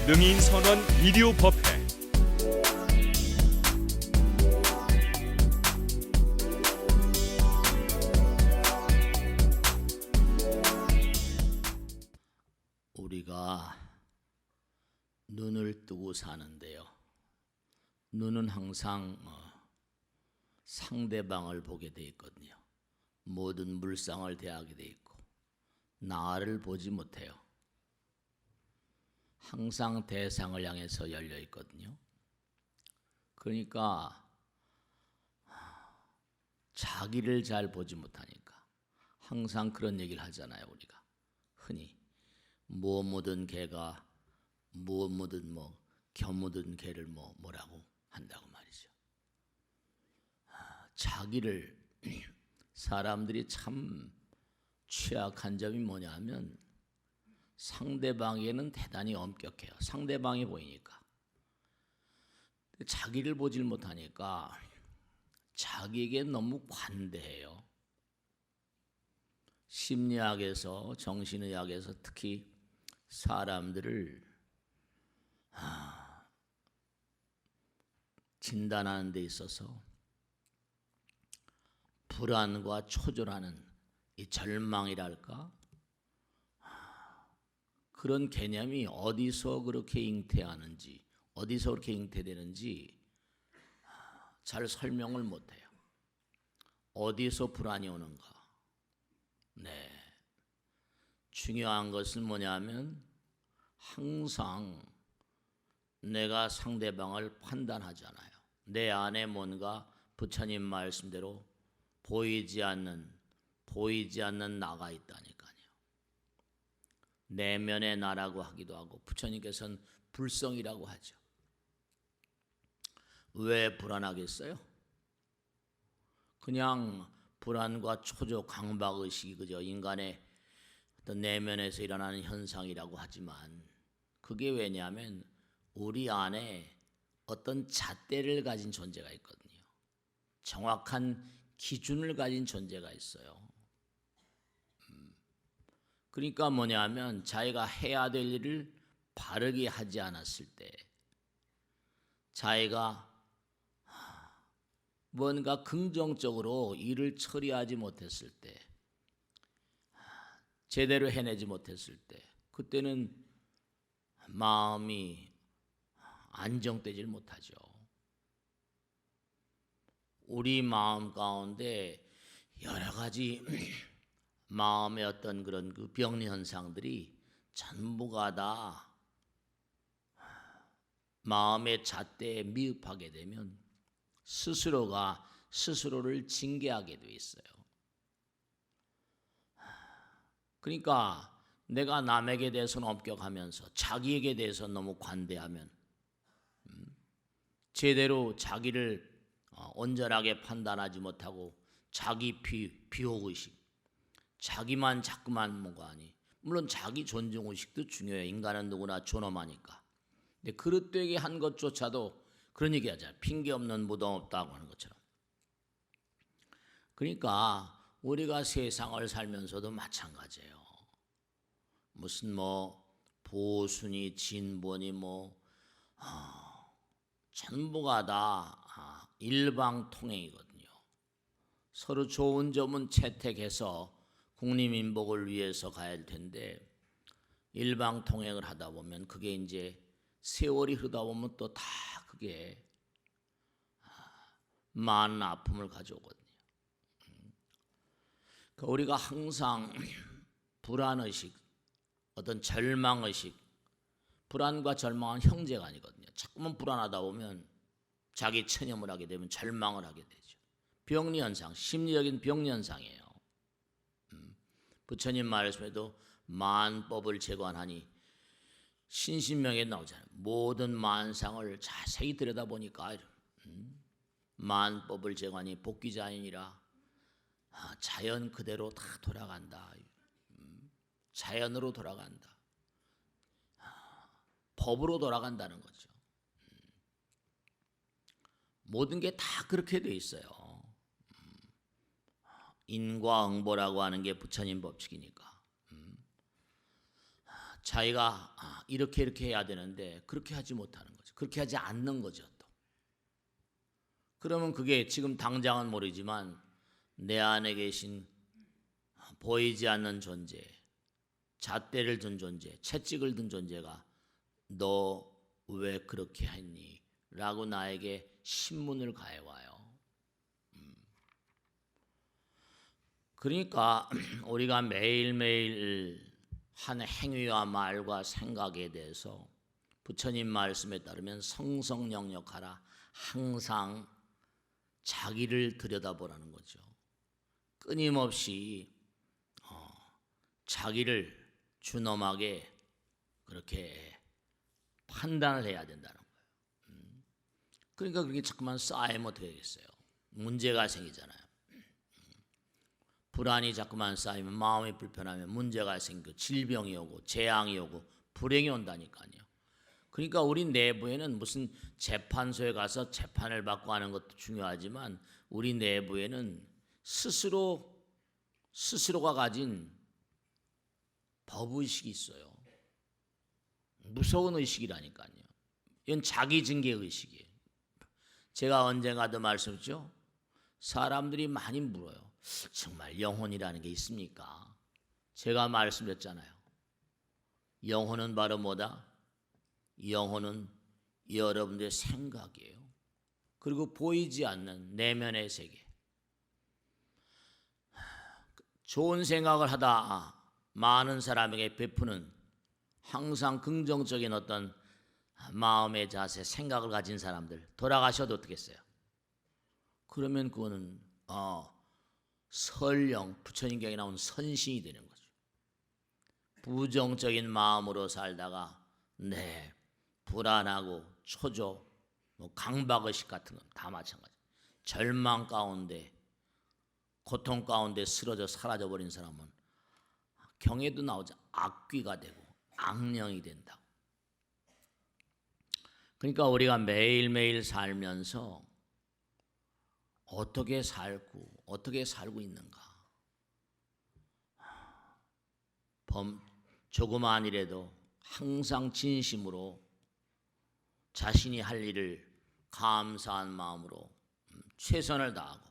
능인선원 비디오법회. 우리가 눈을 뜨고 사는데요. 눈은 항상 상대방을 보게 돼 있거든요. 모든 물상을 대하게 돼 있고 나를 보지 못해요. 항상 대상을 향해서 열려 있거든요. 그러니까 자기를 잘 보지 못하니까 항상 그런 얘기를 하잖아요. 우리가 흔히 무엇 묻은 개가 무엇 묻은 겨 묻은 개를 뭐라고 한다고 말이죠. 자기를 사람들이 참 취약한 점이 뭐냐면 상대방에게는 대단히 엄격해요. 상대방이 보이니까. 자기를 보질 못하니까 자기에게 너무 관대해요. 심리학에서 정신의학에서 특히 사람들을 진단하는 데 있어서 불안과 초조라는 이 절망이랄까 그런 개념이 어디서 그렇게 잉태하는지 어디서 그렇게 잉태되는지 잘 설명을 못해요. 어디서 불안이 오는가? 네, 중요한 것은 뭐냐면 항상 내가 상대방을 판단하잖아요. 내 안에 뭔가 부처님 말씀대로 보이지 않는 나가 있다니까요. 내면의 나라고 하기도 하고 부처님께서는 불성이라고 하죠. 왜 불안하겠어요? 그냥 불안과 초조, 강박의식이 그저 인간의 어떤 내면에서 일어나는 현상이라고 하지만 그게 왜냐하면 우리 안에 어떤 잣대를 가진 존재가 있거든요. 정확한 기준을 가진 존재가 있어요. 그러니까 뭐냐면 자기가 해야 될 일을 바르게 하지 않았을 때, 자기가 뭔가 긍정적으로 일을 처리하지 못했을 때, 제대로 해내지 못했을 때, 그때는 마음이 안정되질 못하죠. 우리 마음 가운데 여러 가지 마음의 어떤 그런 그 병리 현상들이 전부가 다 마음의 잣대에 미흡하게 되면 스스로가 스스로를 징계하게 돼 있어요. 그러니까 내가 남에게 대해서는 엄격하면서 자기에게 대해서 너무 관대하면 제대로 자기를 온전하게 판단하지 못하고 자기 비호의식, 자기만 자꾸만 뭐가 아니. 물론 자기 존중의식도 중요해요. 인간은 누구나 존엄하니까. 근데 그릇되게 한 것조차도 그런 얘기 하잖아요. 핑계 없는 무덤 없다고 하는 것처럼. 그러니까 우리가 세상을 살면서도 마찬가지예요. 무슨 보수니 진보니 전부가 다 일방통행이거든요. 서로 좋은 점은 채택해서 국민민복을 위해서 가야 할 텐데 일방통행을 하다 보면 그게 이제 세월이 흐르다 보면 또 다 그게 많은 아픔을 가져오거든요. 그러니까 우리가 항상 불안의식, 어떤 절망의식, 불안과 절망은 형제가 아니거든요. 자꾸만 불안하다 보면 자기 체념을 하게 되면 절망을 하게 되죠. 병리현상, 심리적인 병리현상이에요. 부처님 말씀에도 만법을 재관하니 신신명에 나오잖아요. 모든 만상을 자세히 들여다보니까 만법을 재관이 복귀자이니라. 자연 그대로 다 돌아간다. 자연으로 돌아간다. 법으로 돌아간다는 거죠. 모든 게 다 그렇게 돼 있어요. 인과응보라고 하는 게 부처님 법칙이니까. 자기가 이렇게 해야 되는데 그렇게 하지 못하는 거죠. 그렇게 하지 않는 거죠. 또 그러면 그게 지금 당장은 모르지만 내 안에 계신 보이지 않는 존재, 잣대를 든 존재, 채찍을 든 존재가 너 왜 그렇게 했니? 라고 나에게 신문을 가해와요. 그러니까 우리가 매일매일 한 행위와 말과 생각에 대해서 부처님 말씀에 따르면 성성영역하라, 항상 자기를 들여다보라는 거죠. 끊임없이 자기를 준엄하게 그렇게 판단을 해야 된다는 거예요. 그러니까 그게 자꾸만 쌓이면 어떻게 되겠어요? 문제가 생기잖아요. 불안이 자꾸만 쌓이면, 마음이 불편하면 문제가 생기고 질병이 오고 재앙이 오고 불행이 온다니까요. 그러니까 우리 내부에는 무슨 재판소에 가서 재판을 받고 하는 것도 중요하지만 우리 내부에는 스스로가 가진 법의식이 있어요. 무서운 의식이라니까요. 이건 자기 증개 의식이에요. 제가 언젠가도 말씀했죠. 사람들이 많이 물어요. 정말 영혼이라는 게 있습니까? 제가 말씀드렸잖아요. 영혼은 바로 뭐다? 영혼은 여러분들의 생각이에요. 그리고 보이지 않는 내면의 세계. 좋은 생각을 하다 많은 사람에게 베푸는 항상 긍정적인 어떤 마음의 자세, 생각을 가진 사람들 돌아가셔도 어떻겠어요? 그러면 그거는 설령 부처님경에 나온 선신이 되는 거죠. 부정적인 마음으로 살다가 불안하고 초조, 강박의식 같은 건 다 마찬가지. 절망 가운데, 고통 가운데 쓰러져 사라져버린 사람은 경에도 나오지 악귀가 되고 악령이 된다고. 그러니까 우리가 매일매일 살면서 어떻게 살고 있는가. 조그마한 일에도 항상 진심으로 자신이 할 일을 감사한 마음으로 최선을 다하고,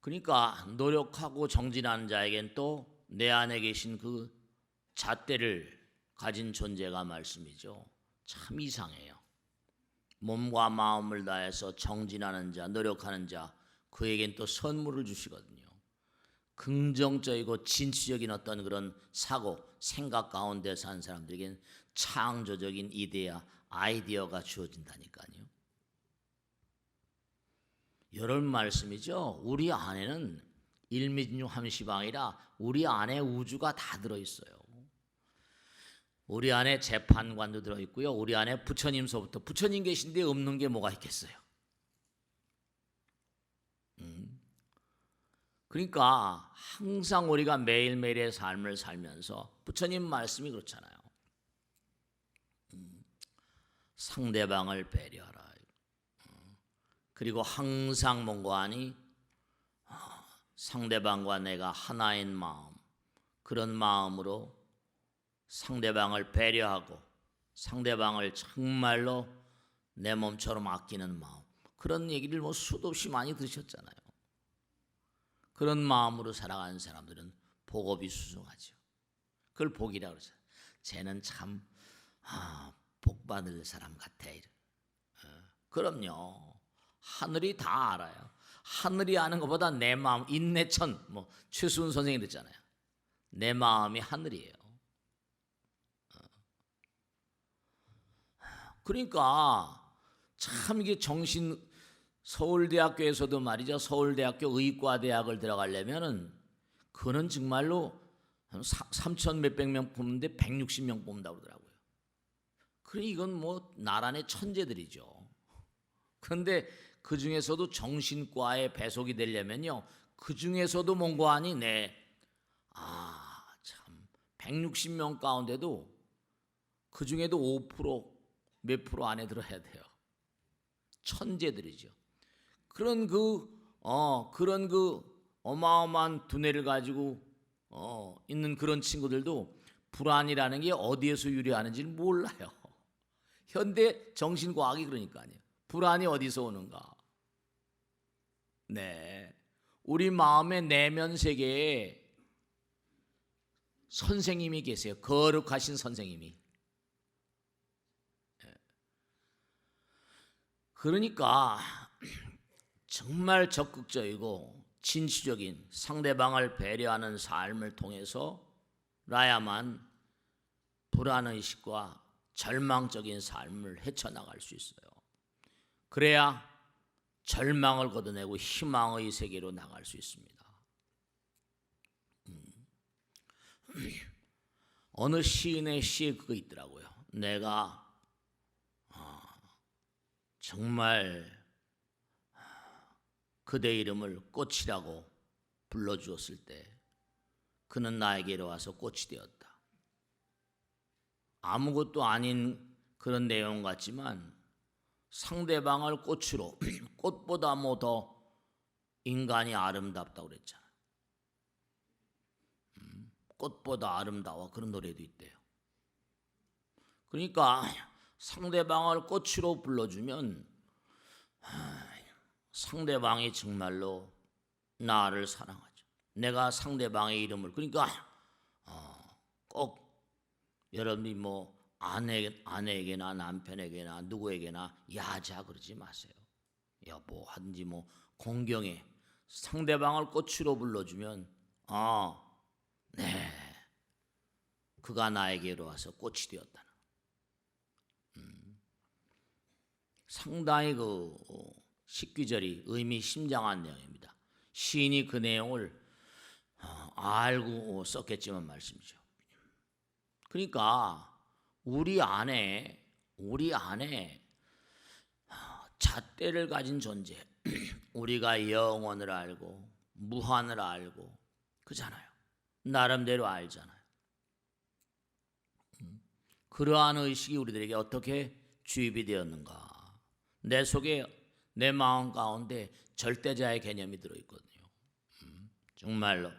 그러니까 노력하고 정진하는 자에겐 또 내 안에 계신 그 잣대를 가진 존재가 말씀이죠. 참 이상해요. 몸과 마음을 다해서 정진하는 자, 노력하는 자, 그에겐 또 선물을 주시거든요. 긍정적이고 진취적인 어떤 그런 사고, 생각 가운데 산 사람들에겐 창조적인 아이디어가 주어진다니까요. 이런 말씀이죠. 우리 안에는 일미진유함시방이라 우리 안에 우주가 다 들어있어요. 우리 안에 재판관도 들어있고요. 우리 안에 부처님서부터, 부처님 계신데 없는 게 뭐가 있겠어요. 그러니까 항상 우리가 매일매일의 삶을 살면서 부처님 말씀이 그렇잖아요. 상대방을 배려하라. 그리고 항상 뭔가 하니 상대방과 내가 하나인 마음, 그런 마음으로 상대방을 배려하고 상대방을 정말로 내 몸처럼 아끼는 마음, 그런 얘기를 수도 없이 많이 들으셨잖아요. 그런 마음으로 살아가는 사람들은 복업이 수승하죠. 그걸 복이라고 그러죠. 쟤는 참 복받을 사람 같아. 그럼요. 하늘이 다 알아요. 하늘이 아는 것보다 내 마음, 인내천, 최수은 선생님이 그랬잖아요. 내 마음이 하늘이에요. 그러니까 참 이게 서울대학교에서도 말이죠. 서울대학교 의과대학을 들어가려면은 그는 정말로 3천 몇백 명 뽑는데 160명 뽑는다고 그러더라고요. 그래 이건 나란의 천재들이죠. 그런데 그 중에서도 정신과에 배속이 되려면요, 그 중에서도 뭔가 하니 참 160명 가운데도 그 중에도 5% 몇 프로 안에 들어야 돼요. 천재들이죠. 그런 그 어마어마한 두뇌를 가지고 있는 그런 친구들도 불안이라는 게 어디에서 유래하는지를 몰라요. 현대 정신과학이 그러니까요. 불안이 어디서 오는가? 네, 우리 마음의 내면 세계에 선생님이 계세요. 거룩하신 선생님이. 그러니까 정말 적극적이고 진취적인 상대방을 배려하는 삶을 통해서 라야만 불안의식과 절망적인 삶을 헤쳐나갈 수 있어요. 그래야 절망을 걷어내고 희망의 세계로 나갈 수 있습니다. 어느 시인의 시에 그거 있더라고요. 내가 정말 그대 이름을 꽃이라고 불러주었을 때 그는 나에게로 와서 꽃이 되었다. 아무것도 아닌 그런 내용 같지만 상대방을 꽃으로 꽃보다 뭐 더 인간이 아름답다고 그랬잖아요. 꽃보다 아름다워 그런 노래도 있대요. 그러니까 상대방을 꽃으로 불러주면 상대방이 정말로 나를 사랑하죠. 내가 상대방의 이름을 그러니까 꼭 여러분이 뭐 아내에게나 남편에게나 누구에게나 야자 그러지 마세요. 여보 하든지 뭐 공경에 상대방을 꽃으로 불러주면 네, 그가 나에게로 와서 꽃이 되었다는. 상당히 그 식귀절이 의미심장한 내용입니다. 시인이 그 내용을 알고 썼겠지만 말씀이죠. 그러니까 우리 안에 잣대를 가진 존재, 우리가 영원을 알고 무한을 알고 그잖아요. 나름대로 알잖아요. 그러한 의식이 우리들에게 어떻게 주입이 되었는가? 내 속에 내 마음 가운데 절대자의 개념이 들어있거든요. 정말로.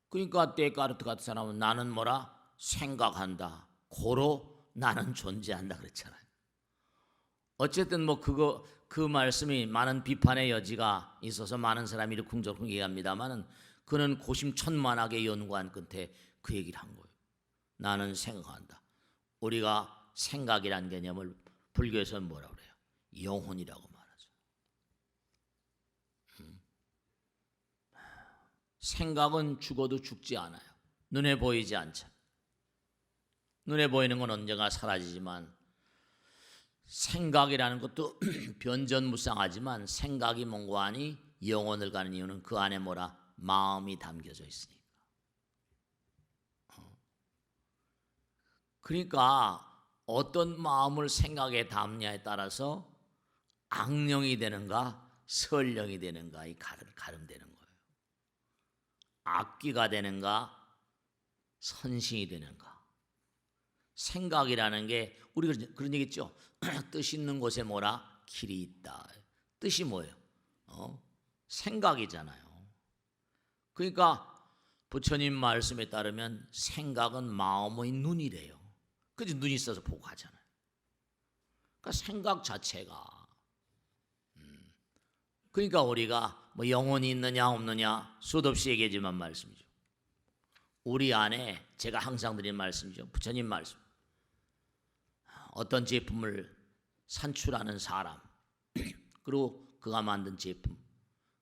그러니까 데카르트 같은 사람은 나는 뭐라? 생각한다. 고로 나는 존재한다 그랬잖아요. 어쨌든 뭐 그 말씀이 많은 비판의 여지가 있어서 많은 사람이 이러쿵저쿵 얘기합니다만은 그는 고심천만하게 연구한 끝에 그 얘기를 한 거예요. 나는 생각한다. 우리가 생각이란 개념을 불교에서는 뭐라고 그래요? 영혼이라고 말하죠. 생각은 죽어도 죽지 않아요. 눈에 보이지 않죠. 눈에 보이는 건 언젠가 사라지지만 생각이라는 것도 변전무쌍하지만 생각이 몽고하니 영혼을 가는 이유는 그 안에 뭐라? 마음이 담겨져 있으니까. 그러니까 어떤 마음을 생각에 담냐에 따라서 악령이 되는가 설령이 되는가 이 가름되는 거예요. 악귀가 되는가 선신이 되는가. 생각이라는 게 우리가 그런 얘기 있죠. 뜻 있는 곳에 뭐라? 길이 있다. 뜻이 뭐예요? 생각이잖아요. 그러니까 부처님 말씀에 따르면 생각은 마음의 눈이래요. 그래서 눈이 있어서 보고 하잖아요. 그러니까 생각 자체가 그러니까 우리가 뭐 영혼이 있느냐 없느냐 수도 없이 얘기하지만 말씀이죠. 우리 안에 제가 항상 드리는 말씀이죠. 부처님 말씀. 어떤 제품을 산출하는 사람 그리고 그가 만든 제품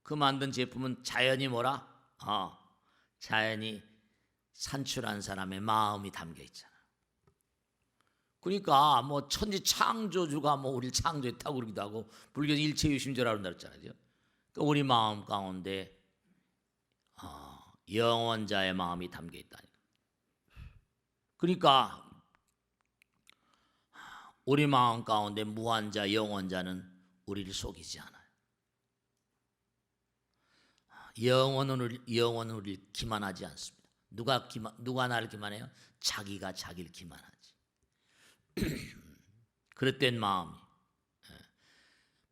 그 만든 제품은 자연이 뭐라? 자연이 산출한 사람의 마음이 담겨 있잖아. 그러니까 뭐 천지 창조주가 뭐 우리를 창조했다고 그러기도 하고 불교는 일체유심조라고 그랬잖아요. 그러니까 우리 마음 가운데 영원자의 마음이 담겨 있다니까. 그러니까 우리 마음 가운데 무한자 영원자는 우리를 속이지 않아요. 영원은 우리를 기만하지 않습니다. 누가 나를 기만해요? 자기가 자기를 기만하지. 그릇된 마음이.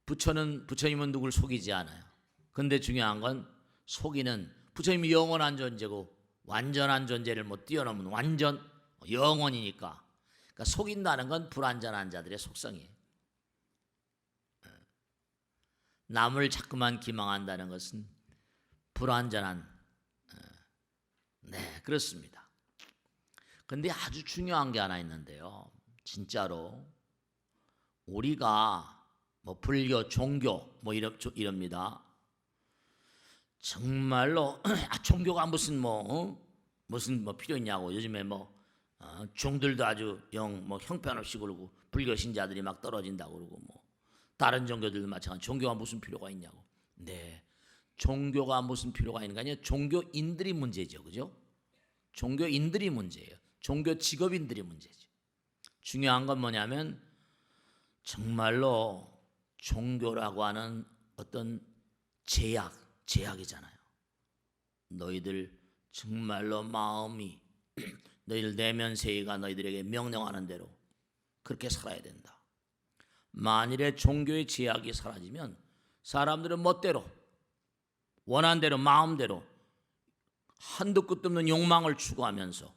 부처님은 누굴 속이지 않아요. 근데 중요한 건 속이는 부처님이 영원한 존재고 완전한 존재를 못 뛰어넘은 완전 영원이니까. 그러니까 속인다는 건 불완전한 자들의 속성이에요. 남을 자꾸만 기망한다는 것은 불완전한, 네, 그렇습니다. 근데 아주 중요한 게 하나 있는데요. 진짜로 우리가 뭐 불교, 종교 뭐 이럽니다. 정말로 종교가 무슨 무슨 필요 있냐고. 요즘에 종들도 아주 형편없이 그러고 불교 신자들이 막 떨어진다고 그러고 다른 종교들도 마찬가지. 종교가 무슨 필요가 있냐고. 네, 종교가 무슨 필요가 있는 게 아니라 종교인들이 문제죠, 그죠? 종교인들이 문제예요. 종교 직업인들이 문제죠. 중요한 건 뭐냐면 정말로 종교라고 하는 어떤 제약이잖아요. 너희들 정말로 마음이 너희들 내면 세계가 너희들에게 명령하는 대로 그렇게 살아야 된다. 만일에 종교의 제약이 사라지면 사람들은 멋대로 원하는 대로 마음대로 한도 끝도 없는 욕망을 추구하면서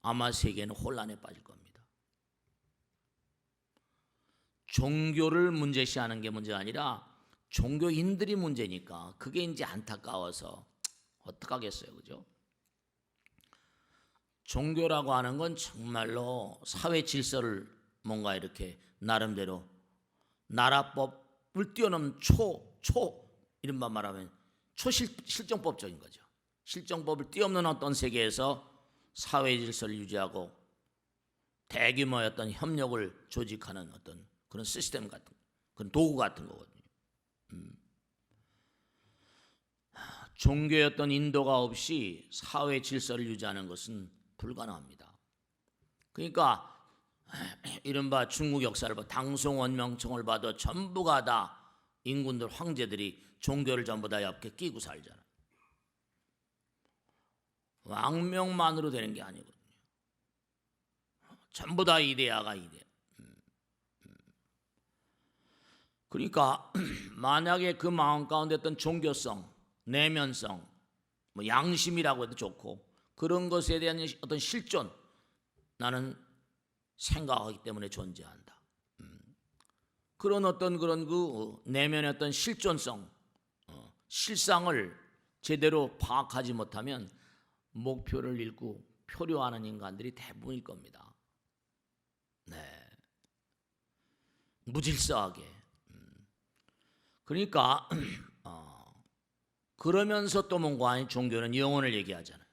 아마 세계는 혼란에 빠질 겁니다. 종교를 문제시하는 게 문제가 아니라 종교인들이 문제니까 그게 이제 안타까워서 어떡하겠어요, 그죠? 종교라고 하는 건 정말로 사회 질서를 뭔가 이렇게 나름대로 나라법을 뛰어넘는 이른바 말하면 실정법적인 거죠. 실정법을 뛰어넘는 어떤 세계에서 사회 질서를 유지하고 대규모의 어떤 협력을 조직하는 어떤 그런 시스템 같은, 그런 도구 같은 거거든요. 종교의 어떤 인도가 없이 사회 질서를 유지하는 것은 불가능합니다. 그러니까 이른바 중국 역사를 봐, 당송원명청을 봐도 전부가 다 인군들, 황제들이 종교를 전부 다 옆에 끼고 살잖아요. 왕명만으로 되는 게 아니거든요. 전부 다 이데아가 이데아. 그러니까 만약에 그 마음 가운데 어떤 종교성, 내면성, 양심이라고 해도 좋고 그런 것에 대한 어떤 실존, 나는 생각하기 때문에 존재한다. 그런 어떤 그 내면의 어떤 실존성, 실상을 제대로 파악하지 못하면 목표를 잃고 표류하는 인간들이 대부분일 겁니다. 네, 무질서하게. 그러니까 그러면서 또 뭔가 아닌 종교는 영혼을 얘기하잖아요.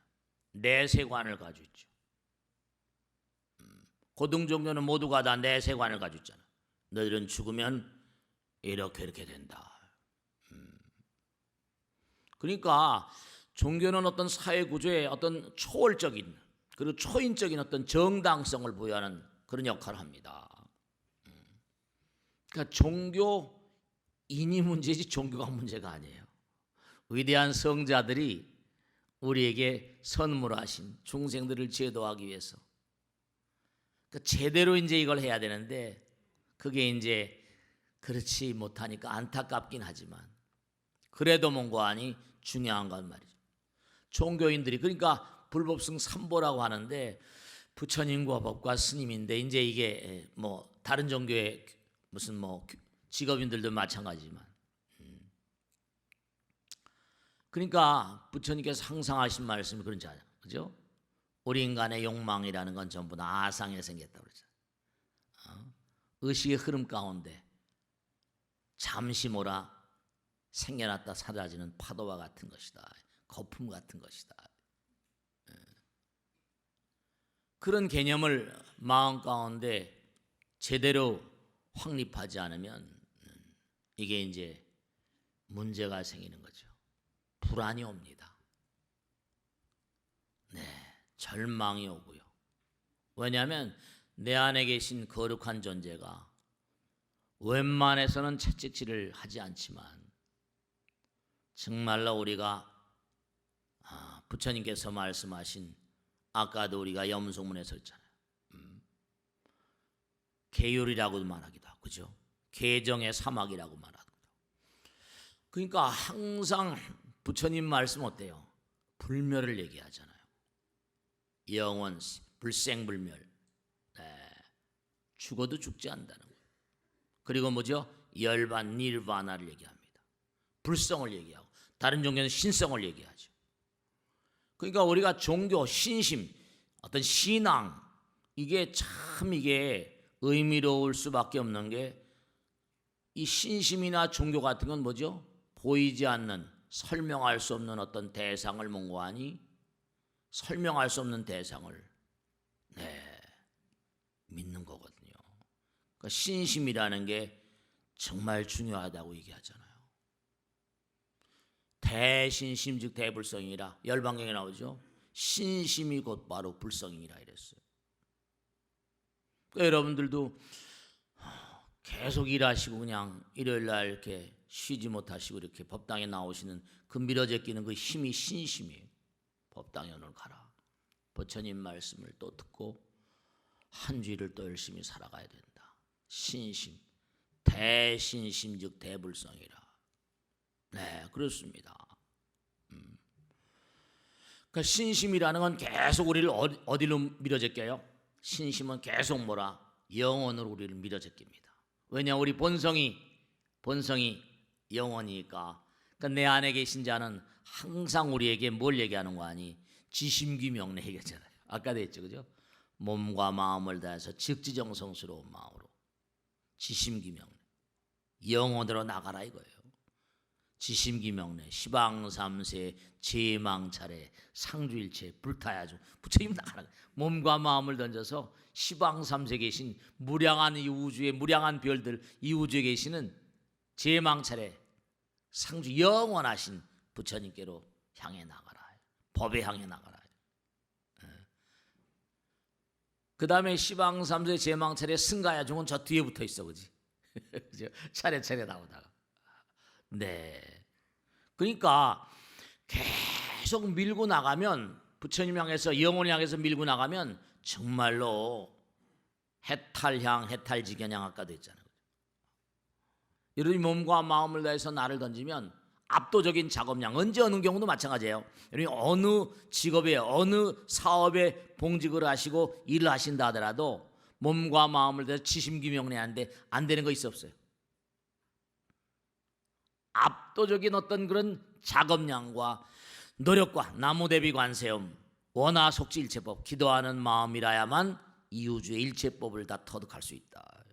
내세관을 가지고 있죠. 고등 종교는 모두가 다 내세관을 가지고 있잖아. 너희들은 죽으면 이렇게 된다. 그러니까 종교는 어떤 사회 구조의 어떤 초월적인 그리고 초인적인 어떤 정당성을 부여하는 그런 역할을 합니다. 그러니까 종교인이 문제지 종교가 문제가 아니에요. 위대한 성자들이 우리에게 선물하신 중생들을 제도하기 위해서 그러니까 제대로 이제 이걸 해야 되는데 그게 이제 그렇지 못하니까 안타깝긴 하지만 그래도 뭔가 아니 중요한 건 말이죠. 종교인들이 그러니까 불법승 삼보라고 하는데 부처님과 법과 스님인데 이제 이게 다른 종교의 무슨 직업인들도 마찬가지지만 그러니까 부처님께서 항상 하신 말씀이 그런지 아냐, 그죠? 우리 인간의 욕망이라는 건 전부 다 아상에 생겼다고 그러잖아요. 의식의 흐름 가운데 잠시 몰아 생겨났다 사라지는 파도와 같은 것이다. 거품 같은 것이다. 그런 개념을 마음 가운데 제대로 확립하지 않으면 이게 이제 문제가 생기는 거죠. 불안이 옵니다. 네, 절망이 오고요. 왜냐하면 내 안에 계신 거룩한 존재가 웬만해서는 채찍질을 하지 않지만 정말로 우리가 부처님께서 말씀하신 아까도 우리가 염소문에서 했잖아요. 계율이라고도 말하기도 하고 그죠? 계정의 사막이라고 말하기도 하고. 그러니까 항상 부처님 말씀 어때요? 불멸을 얘기하잖아요. 영원, 불생불멸. 네. 죽어도 죽지 않는다는 거예요. 그리고 뭐죠? 열반, 니르바나를 얘기합니다. 불성을 얘기하고 다른 종교는 신성을 얘기하죠. 그러니까 우리가 종교, 신심, 어떤 신앙 이게 참 의미로울 수밖에 없는 게 이 신심이나 종교 같은 건 뭐죠? 보이지 않는 설명할 수 없는 어떤 대상을 mongo하니 설명할 수 없는 대상을 믿는 거거든요. 그러니까 신심이라는 게 정말 중요하다고 얘기하잖아요. 대신심 즉 대불성이라 열반경에 나오죠. 신심이 곧 바로 불성이라 이랬어요. 그러니까 여러분들도 계속 일하시고 그냥 일요일 날 이렇게 쉬지 못하시고 이렇게 법당에 나오시는 그 밀어제끼는 그 힘이 신심이에요. 법당에 오늘 가라. 부처님 말씀을 또 듣고 한 주일을 또 열심히 살아가야 된다. 신심, 대신심 즉 대불성이라. 네, 그렇습니다. 그러니까 신심이라는 건 계속 우리를 어디로 밀어제껴요? 신심은 계속 뭐라? 영원으로 우리를 밀어제낍니다. 왜냐 우리 본성이 영원이니까. 그러니까 내 안에 계신 자는 항상 우리에게 뭘 얘기하는 거 아니? 지심귀명례 얘기하잖아요. 아까도 했죠, 그죠? 몸과 마음을 다해서 즉지정성스러운 마음으로 지심귀명례 영원으로 나가라 이거예요. 지심귀명례 시방삼세 제망차례 상주일체 불타야죠. 부처님 나가라. 몸과 마음을 던져서 시방삼세 계신 무량한 이 우주의 무량한 별들 이 우주에 계시는 제망차례 상주 영원하신 부처님께로 향해 나가라. 법에 향해 나가라. 그 다음에 시방삼세 제망차례 승가야중은 저 뒤에 붙어 있어, 그지? 차례차례 나오다가. 네. 그러니까 계속 밀고 나가면 부처님 향해서 영혼을 향해서 밀고 나가면 정말로 해탈향, 해탈지견향 아까도 했잖아요. 여러분이 몸과 마음을 다해서 나를 던지면 압도적인 작업량 언제 어느 경우도 마찬가지예요. 여러분이 어느 직업에 어느 사업에 봉직을 하시고 일을 하신다 하더라도 몸과 마음을 다해서 지심귀명례하는데 안 되는 거 있어 없어요? 압도적인 어떤 그런 작업량과 노력과 나무대비 관세음 원하속지일체법 기도하는 마음이라야만 이 우주의 일체법을 다 터득할 수 있다.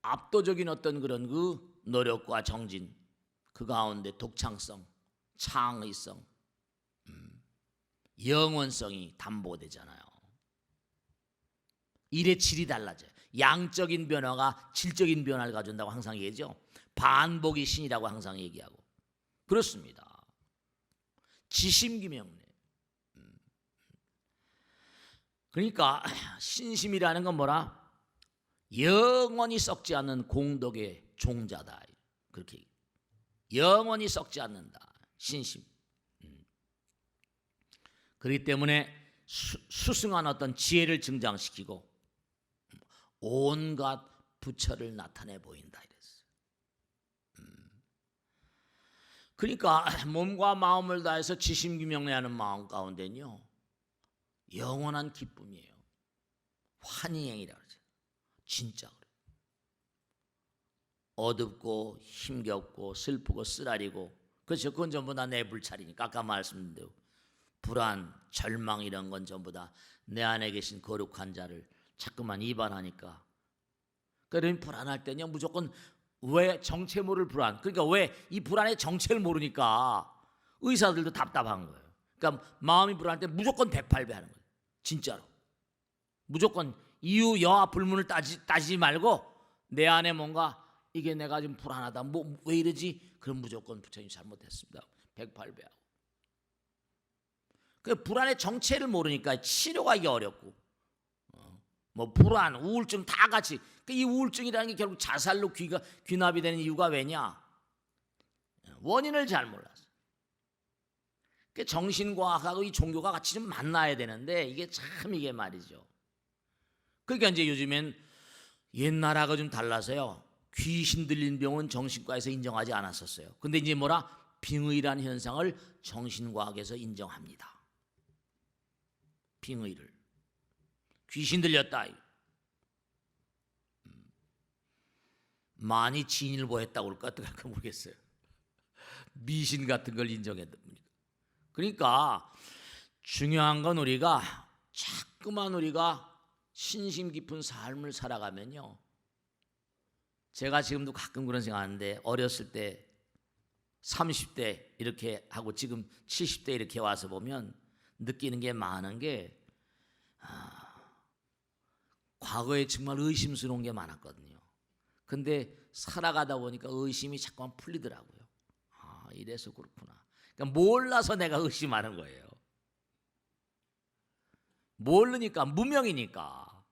압도적인 어떤 그런 그 노력과 정진 그 가운데 독창성, 창의성, 영원성이 담보되잖아요. 일의 질이 달라져요. 양적인 변화가 질적인 변화를 가져온다고 항상 얘기하죠. 반복이 신이라고 항상 얘기하고 그렇습니다. 지심귀명례. 그러니까 신심이라는 건 뭐라? 영원히 썩지 않는 공덕의 종자다. 그렇게 영원히 썩지 않는다. 신심. 그렇기 때문에 수승한 어떤 지혜를 증장시키고 온갖 부처를 나타내 보인다 이랬어요. 그러니까 몸과 마음을 다해서 지심귀명례하는 마음 가운데는요 영원한 기쁨이에요. 환희행이라 그러죠. 진짜 그래요. 어둡고 힘겹고 슬프고 쓰라리고 그렇죠. 그건 전부 다 내 불찰이니까 아까 말씀드린 대로 불안, 절망 이런 건 전부 다 내 안에 계신 거룩한 자를 자꾸만 이반하니까 그러니 불안할 때는 무조건 왜 정체 모를 불안 그러니까 왜 이 불안의 정체를 모르니까 의사들도 답답한 거예요. 그러니까 마음이 불안할 때 무조건 108배 하는 거예요. 진짜로 무조건 이유 여하 불문을 따지지 말고 내 안에 뭔가 이게 내가 좀 불안하다 뭐 왜 이러지? 그럼 무조건 부처님 잘못했습니다. 108배 하고 그 불안의 정체를 모르니까 치료가 이게 어렵고 뭐 불안, 우울증 다 같이 이 우울증이라는 게 결국 자살로 귀납이 되는 이유가 왜냐? 원인을 잘 몰라서. 그 정신과학하고 이 종교가 같이 좀 만나야 되는데 이게 참 이게 말이죠. 그러니까 이제 요즘엔 옛날하고 좀 달라서요. 귀신 들린 병은 정신과에서 인정하지 않았었어요. 근데 이제 뭐라? 빙의라는 현상을 정신과학에서 인정합니다. 빙의를. 귀신 들렸다. 많이 진일보 했다고 그럴까 어떡할까 모르겠어요. 미신 같은 걸 인정했다 보니까. 그러니까 중요한 건 우리가 자꾸만 우리가 신심 깊은 삶을 살아가면요. 제가 지금도 가끔 그런 생각하는데 어렸을 때 30대 이렇게 하고 지금 70대 이렇게 와서 보면 느끼는 게 많은 게 과거에 정말 의심스러운 게 많았거든요. 근데 살아가다 보니까 의심이 자꾸만 풀리더라고요. 이래서 그렇구나. 그러니까 몰라서 내가 의심하는 거예요. 모르니까 무명이니까.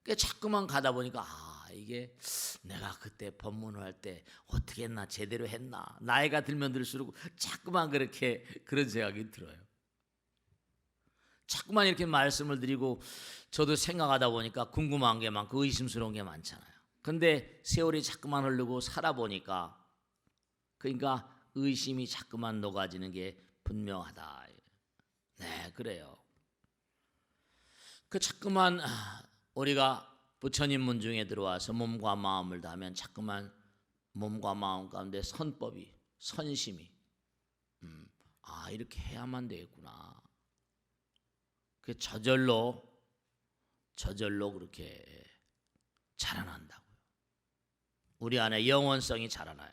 그러니까 자꾸만 가다 보니까 이게 내가 그때 법문을 할 때 어떻게 했나 제대로 했나. 나이가 들면 들수록 자꾸만 그렇게 그런 생각이 들어요. 자꾸만 이렇게 말씀을 드리고 저도 생각하다 보니까 궁금한 게 많고 의심스러운 게 많잖아요. 근데 세월이 자꾸만 흐르고 살아보니까 그러니까 의심이 자꾸만 녹아지는 게 분명하다. 네, 그래요. 그 자꾸만 우리가 부처님 문 중에 들어와서 몸과 마음을 다하면 자꾸만 몸과 마음 가운데 선법이, 선심이 이렇게 해야만 되겠구나. 그 저절로 그렇게 자라난다고요. 우리 안에 영원성이 자라나요.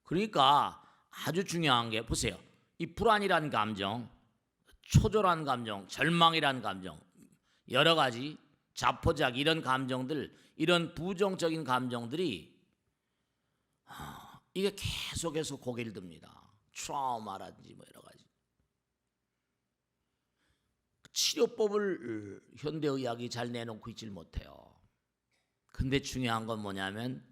그러니까 아주 중요한 게 보세요. 이 불안이라는 감정, 초조한 감정, 절망이라는 감정, 여러 가지 자포자기 이런 감정들, 이런 부정적인 감정들이 이게 계속해서 고개를 듭니다. 트라우마라든지 뭐 여러 가지. 치료법을 현대의학이 잘 내놓고 있질 못해요. 근데 중요한 건 뭐냐면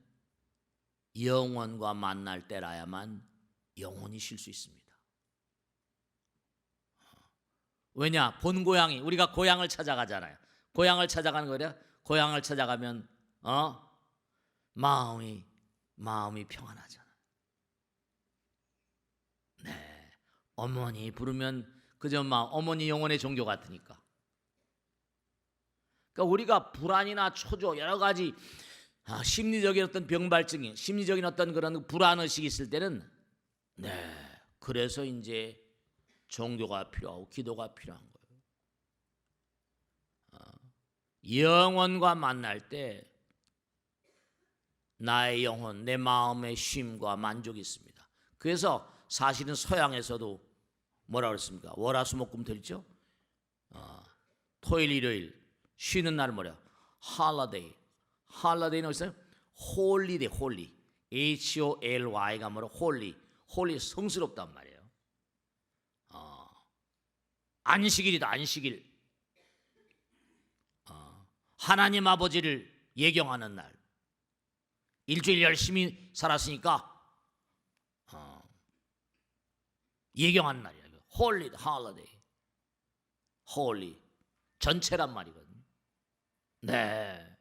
영혼과 만날 때라야만 영혼이 쉴 수 있습니다. 왜냐? 본 고향이, 우리가 고향을 찾아가잖아요. 고향을 찾아가는 거래요. 고향을 찾아가면 마음이 평안하잖아요. 네, 어머니 부르면 그저 어머니 영혼의 종교 같으니까. 그러니까 우리가 불안이나 초조 여러 가지 심리적인 어떤 병발증이, 심리적인 어떤 그런 불안의식이 있을 때는 그래서 이제 종교가 필요하고 기도가 필요한 거예요. 영혼과 만날 때 나의 영혼, 내 마음의 쉼과 만족이 있습니다. 그래서 사실은 서양에서도 뭐라 그랬습니까? 월화수목금토 있죠? 토일 일요일 쉬는 날 뭐냐? holiday. holiday는 어디서요? 홀리데이, 홀리. HOLY가 뭐라? 홀리. 홀리 성스럽단 말이에요. 안식일이다, 안식일. 하나님 아버지를 예경하는 날. 일주일 열심히 살았으니까 예경하는 날이야. 홀리, 홀리데이. 홀리. 전체란 말이거든요. 네.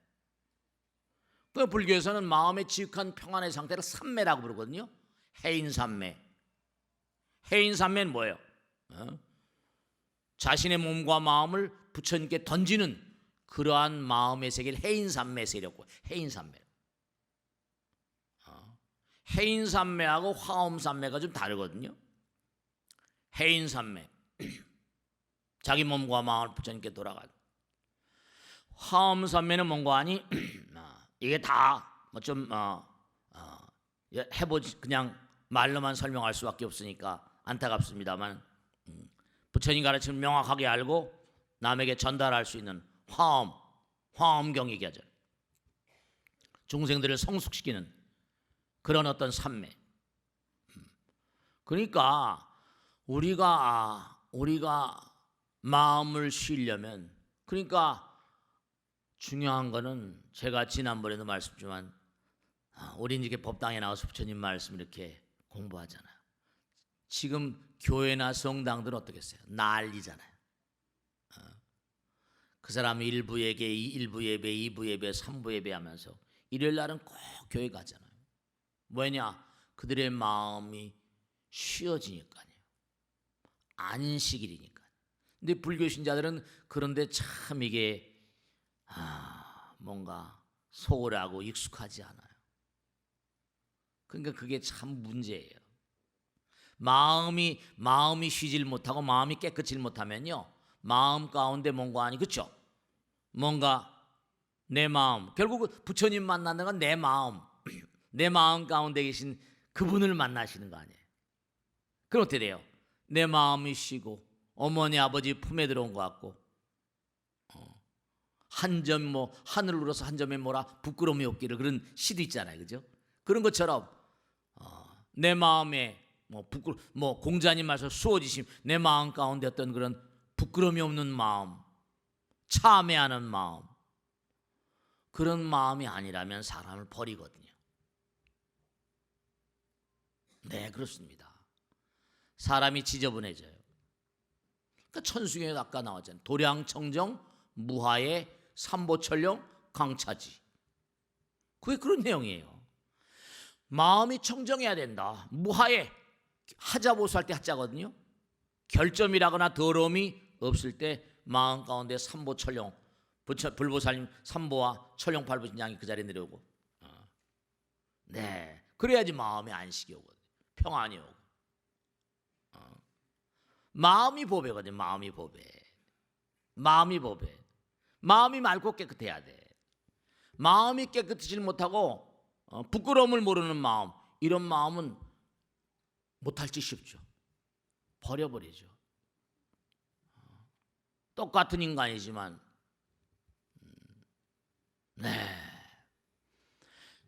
그 불교에서는 마음의 지극한 평안의 상태를 삼매라고 부르거든요. 해인삼매. 해인삼매는 뭐예요? 자신의 몸과 마음을 부처님께 던지는 그러한 마음의 세계를 해인삼매 세력고, 해인삼매. 해인삼매하고 화엄삼매가 좀 다르거든요. 해인삼매. 자기 몸과 마음을 부처님께 돌아가는. 화엄삼매는 뭔가 하니 이게 다 뭐 좀 해보지 그냥 말로만 설명할 수밖에 없으니까 안타깝습니다만 부처님 가르침을 명확하게 알고 남에게 전달할 수 있는 화엄경 얘기하죠. 중생들을 성숙시키는 그런 어떤 삼매. 그러니까 우리가 마음을 쉬려면, 그러니까 중요한 거는 제가 지난번에도 말씀드렸지만 우린 이렇게 법당에 나와서 부처님 말씀 이렇게 공부하잖아요. 지금 교회나 성당들은 어떻겠어요? 난리잖아요. 그 사람이 1부 예배, 2부 예배, 3부 예배 하면서 일요일 날은 꼭 교회 가잖아요. 왜냐? 그들의 마음이 쉬어지니까요. 안식일이니까. 근데 불교 신자들은 그런데 참 이게 뭔가 소홀하고 익숙하지 않아요. 그러니까 그게 참 문제예요. 마음이 쉬질 못하고 마음이 깨끗질 못하면요, 마음 가운데 뭔가 아니, 그렇죠? 뭔가 내 마음, 결국 부처님 만나는 건 내 마음, 내 마음 가운데 계신 그분을 만나시는 거 아니에요. 그럼 어떻게 돼요? 내 마음이 쉬고 어머니 아버지 품에 들어온 것 같고, 한 점 하늘을 울어서 한 점에 뭐라 부끄러움이 없기를, 그런 시도 있잖아요, 그죠? 그런 것처럼 내 마음에 공자님 말씀 수어지심, 내 마음 가운데 어떤 그런 부끄러움이 없는 마음, 참회하는 마음, 그런 마음이 아니라면 사람을 버리거든요. 네, 그렇습니다. 사람이 지저분해져요. 그러니까 천수경에도 아까 나왔잖아요. 도량청정 무하의 삼보철령 강차지. 그게 그런 내용이에요. 마음이 청정해야 된다. 무하에, 하자보수할 때 하자거든요. 결점이라거나 더러움이 없을 때 마음 가운데 삼보철령, 불보살님 삼보와 철령 팔보신 양이 그 자리에 내려오고, 네, 그래야지 마음이 안식이 오거든요. 평안이 오고. 마음이 보배거든요. 마음이 보배. 마음이 보배. 마음이 맑고 깨끗해야 돼. 마음이 깨끗하지 못하고 부끄러움을 모르는 마음, 이런 마음은 못할 짓 쉽죠. 버려버리죠. 똑같은 인간이지만, 네.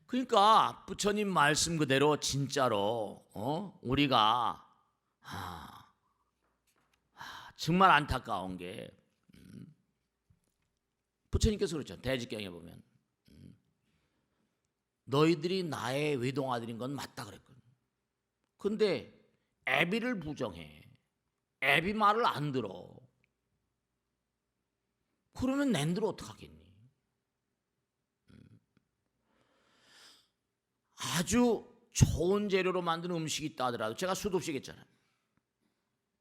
그러니까 부처님 말씀 그대로 진짜로 우리가 정말 안타까운 게, 부처님께서 그렇죠. 대직경에 보면 너희들이 나의 외동아들인 건 맞다 그랬거든요. 근데 애비를 부정해. 애비 말을 안 들어. 그러면 낸들 어떡하겠니? 아주 좋은 재료로 만든 음식이 있다 하더라도, 제가 수도 없이 얘기했잖아요.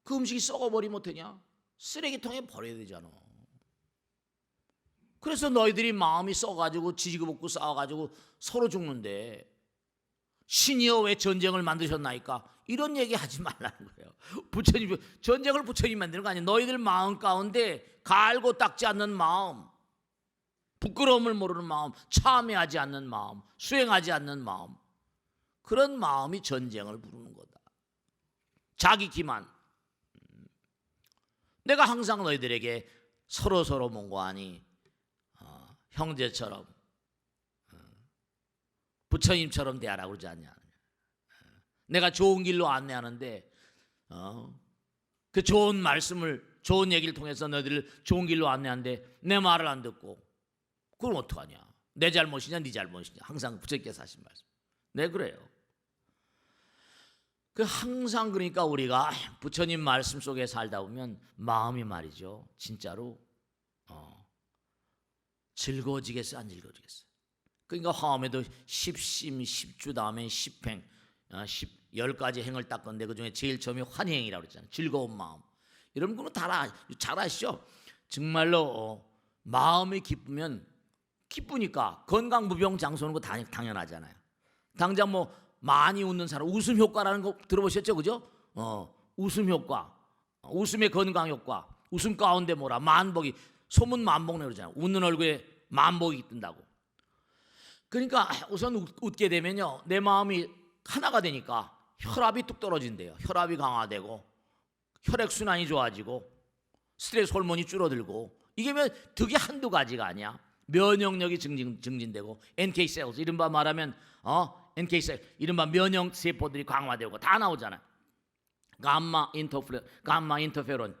그 음식이 썩어버리면 어떠냐? 쓰레기통에 버려야 되잖아. 그래서 너희들이 마음이 썩어가지고 지지고 볶고 싸워가지고 서로 죽는데, 신이여 왜 전쟁을 만드셨나이까? 이런 얘기 하지 말라는 거예요. 부처님, 전쟁을 부처님 만드는 거 아니에요. 너희들 마음 가운데 갈고 닦지 않는 마음, 부끄러움을 모르는 마음, 참회하지 않는 마음, 수행하지 않는 마음, 그런 마음이 전쟁을 부르는 거다. 자기 기만. 내가 항상 너희들에게 서로 뭔가 하니 형제처럼, 부처님처럼 대하라고 그러지 않냐. 내가 좋은 길로 안내하는데 그 좋은 말씀을, 좋은 얘기를 통해서 너희들을 좋은 길로 안내하는데 내 말을 안 듣고, 그럼 어떡하냐? 내 잘못이냐 네 잘못이냐? 항상 부처님께서 하신 말씀. 네, 그래요. 그 항상, 그러니까 우리가 부처님 말씀 속에 살다 보면 마음이 말이죠, 진짜로 즐거워지겠어요, 안 즐거워지겠어요? 그러니까 화엄에도 10심 10주 다음에 10행, 10가지 행을 닦았는데 그중에 제일 처음이 환희행이라고 그랬잖아요. 즐거운 마음. 여러분은 잘 아시죠? 정말로 마음이 기쁘면, 기쁘니까 건강 무병 장수하는 거 당연하잖아요. 당장 많이 웃는 사람, 웃음 효과라는 거 들어보셨죠, 그죠? 웃음 효과, 웃음의 건강 효과, 웃음 가운데 만복이, 소문 만복내 그러잖아요. 웃는 얼굴에 만복이 뜬다고. 그러니까 우선 웃게 되면요, 내 마음이 하나가 되니까 혈압이 뚝 떨어진대요. 혈압이 강화되고 혈액순환이 좋아지고 스트레스 호르몬이 줄어들고, 이게 득이 한두 가지가 아니야. 면역력이 증진되고 NK 셀스, 이른바 말하면 NK 셀, 이른바 면역 세포들이 강화되고 다 나오잖아요. 감마 인터페론,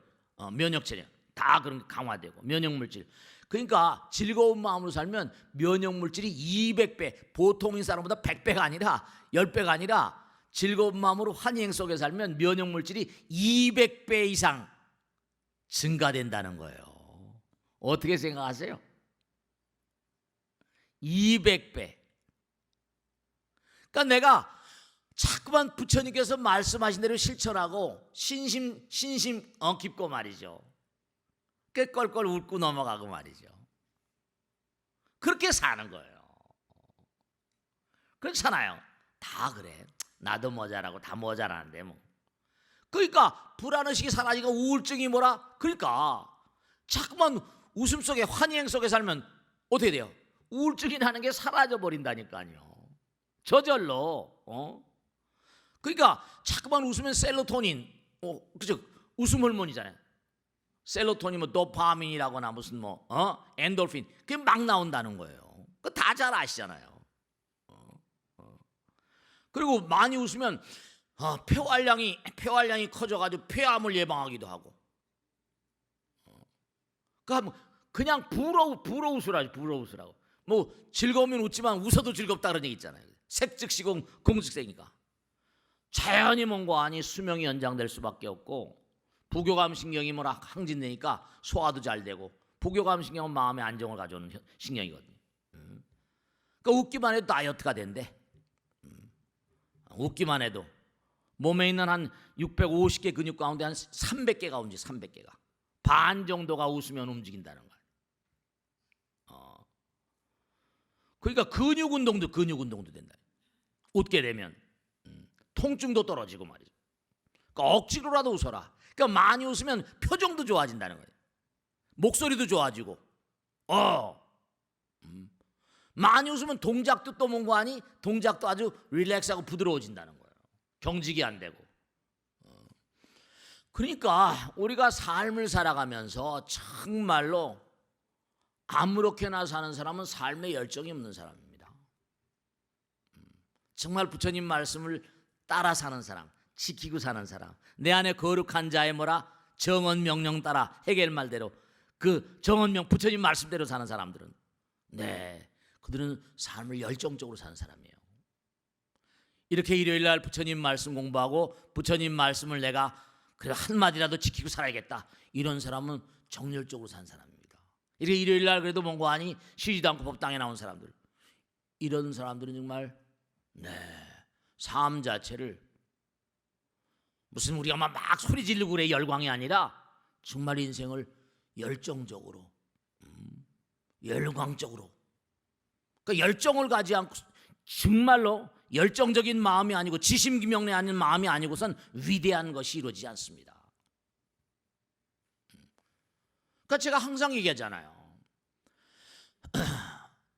면역 체력 다 그런 게 강화되고, 면역 물질. 그러니까 즐거운 마음으로 살면 면역 물질이 200배, 보통인 사람보다 100배가 아니라 10배가 아니라, 즐거운 마음으로 환희행 속에 살면 면역 물질이 200배 이상 증가된다는 거예요. 어떻게 생각하세요? 200배. 그러니까 내가 자꾸만 부처님께서 말씀하신 대로 실천하고 신심 깊고 말이죠. 꽤 껄껄 웃고 넘어가고 말이죠. 그렇게 사는 거예요. 그렇잖아요. 다 그래. 나도 모자라고 다 모자라는데 뭐. 그러니까 불안의식이 사라지고 우울증이 뭐라? 그러니까 자꾸만 웃음 속에 환희행 속에 살면 어떻게 돼요? 우울증이라는 게 사라져 버린다니까요. 저절로. 그러니까 자꾸만 웃으면 셀로토닌, 그죠? 웃음 호르몬이잖아요. 셀로토닌, 뭐 도파민이라거나 무슨 엔돌핀, 그게 막 나온다는 거예요. 그 다 잘 아시잖아요. 그리고 많이 웃으면 폐활량이 커져가지고 폐암을 예방하기도 하고. 그냥 불어 웃으라고. 뭐 즐거우면 웃지만 웃어도 즐겁다 그런 얘기 있잖아요. 색즉시공 공즉색이니까. 자연히 뭔가 아니 수명이 연장될 수밖에 없고, 부교감 신경이 뭐라 항진되니까 소화도 잘 되고, 부교감 신경은 마음의 안정을 가져오는 신경이거든요. 그러니까 웃기만 해도 다이어트가 된대. 웃기만 해도 몸에 있는 한 650개 근육 가운데 한 300개가 움직여. 300개가 반 정도가 웃으면 움직인다는 거야. 그러니까 근육 운동도 된다. 웃게 되면 통증도 떨어지고 말이죠. 그러니까 억지로라도 웃어라. 그러니까 많이 웃으면 표정도 좋아진다는 거예요. 목소리도 좋아지고. 많이 웃으면 동작도 또 뭔가 하니 동작도 아주 릴렉스하고 부드러워진다는 거예요. 경직이 안 되고. 그러니까 우리가 삶을 살아가면서 정말로 아무렇게나 사는 사람은 삶에 열정이 없는 사람입니다. 정말 부처님 말씀을 따라 사는 사람, 지키고 사는 사람, 내 안에 거룩한 자의 뭐라 정언 명령 따라 해겔 말대로 그 정언 부처님 말씀대로 사는 사람들은 그들은 삶을 열정적으로 사는 사람이에요. 이렇게 일요일 날 부처님 말씀 공부하고 부처님 말씀을 내가 그래 한마디라도 지키고 살아야겠다, 이런 사람은 정열적으로 사는 사람입니다. 이렇게 일요일 날 그래도 뭔가 하니 쉬지도 않고 법당에 나온 사람들, 이런 사람들은 정말 삶 자체를 무슨 우리가 막 소리 지르고 그래 열광이 아니라 정말 인생을 열정적으로 열광적으로, 그러니까 열정을 가지 않고 정말로 열정적인 마음이 아니고 지심기명래 아닌 마음이 아니고선 위대한 것이 이루어지지 않습니다. 그러니까 제가 항상 얘기하잖아요.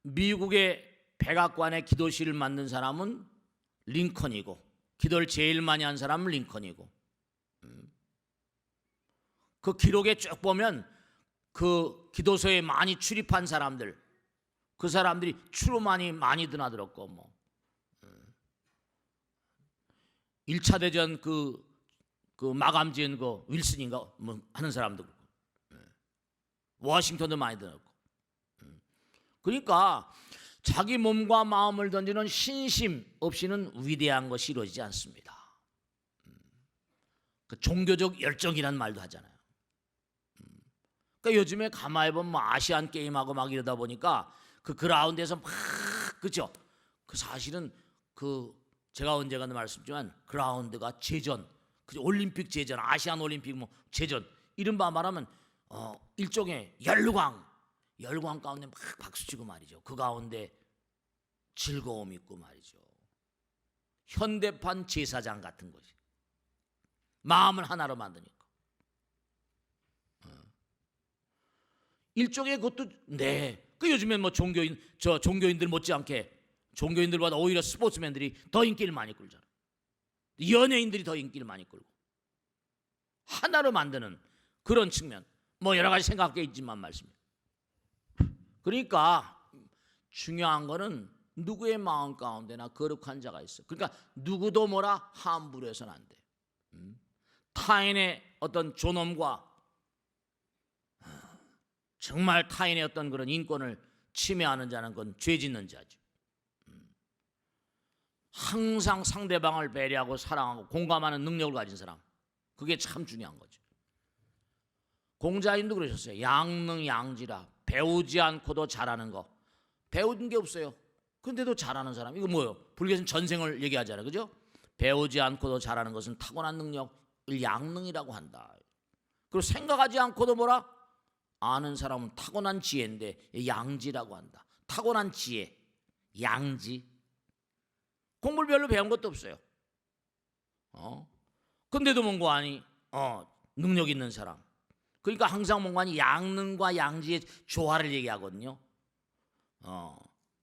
미국의 백악관의 기도실을 만든 사람은 링컨이고, 기도를 제일 많이 한 사람은 링컨이고, 그 기록에 쭉 보면 그 기도소에 많이 출입한 사람들, 그 사람들이 추로만이 많이 드나들었고, 뭐 1차 대전 그 마감 지은 그 윌슨인가 뭐 하는 사람도 그렇고, 워싱턴도 많이 드나들었고. 그러니까 자기 몸과 마음을 던지는 신심 없이는 위대한 것이 이루어지지 않습니다. 그 종교적 열정이란 말도 하잖아요. 그러니까 요즘에 가만히 보면 아시안 게임하고 막 이러다 보니까 그 그라운드에서 막, 그죠? 그 사실은 그 제가 언젠가도 말씀드렸지만 그라운드가 제전, 그 올림픽 제전, 아시안 올림픽 뭐 제전, 이른바 말하면 일종의 열광 가운데 막 박수치고 말이죠. 그 가운데 즐거움 있고 말이죠. 현대판 제사장 같은 거지. 마음을 하나로 만드니까. 일종의 그것도 그 요즘엔 뭐 종교인들 못지않게 종교인들보다 오히려 스포츠맨들이 더 인기를 많이 끌잖아. 연예인들이 더 인기를 많이 끌고 하나로 만드는 그런 측면, 뭐 여러 가지 생각이 있지만 말씀이에요. 그러니까 중요한 거는 누구의 마음 가운데나 거룩한 자가 있어. 그러니까 누구도 뭐라 함부로 해서는 안 돼. 타인의 어떤 존엄과 정말 타인의 어떤 그런 인권을 침해하는 자는 그건 죄 짓는 자죠. 항상 상대방을 배려하고 사랑하고 공감하는 능력을 가진 사람, 그게 참 중요한 거죠. 공자님도 그러셨어요. 양능양지라, 배우지 않고도 잘하는 거. 배운 게 없어요. 근데도 잘하는 사람, 이거 뭐예요? 불교에서는 전생을 얘기하잖아요, 그죠? 배우지 않고도 잘하는 것은 타고난 능력을 양능이라고 한다. 그리고 생각하지 않고도 뭐라? 아는 사람은 타고난 지혜인데 양지라고 한다. 타고난 지혜, 양지. 공부를 별로 배운 것도 없어요. 근데도 뭔가 아니 능력 있는 사람. 그러니까 항상 뭔가 아니 양능과 양지의 조화를 얘기하거든요.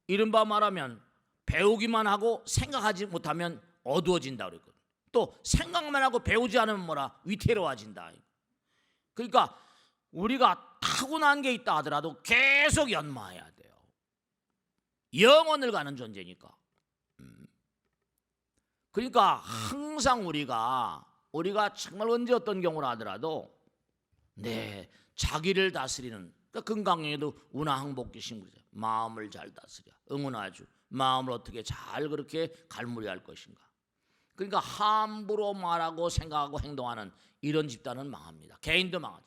이른바 말하면 배우기만 하고 생각하지 못하면 어두워진다 그랬거든. 또 생각만 하고 배우지 않으면 뭐라? 위태로워진다. 그러니까 우리가 타고난 게 있다 하더라도 계속 연마해야 돼요. 영원을 가는 존재니까. 그러니까 항상 우리가 정말 언제 어떤 경우라 하더라도 자기를 다스리는, 그러니까 금강경에도 운하항복기신 거죠. 마음을 잘 다스려. 응원하주. 마음을 어떻게 잘 그렇게 갈무리할 것인가. 그러니까 함부로 말하고 생각하고 행동하는 이런 집단은 망합니다. 개인도 망하죠.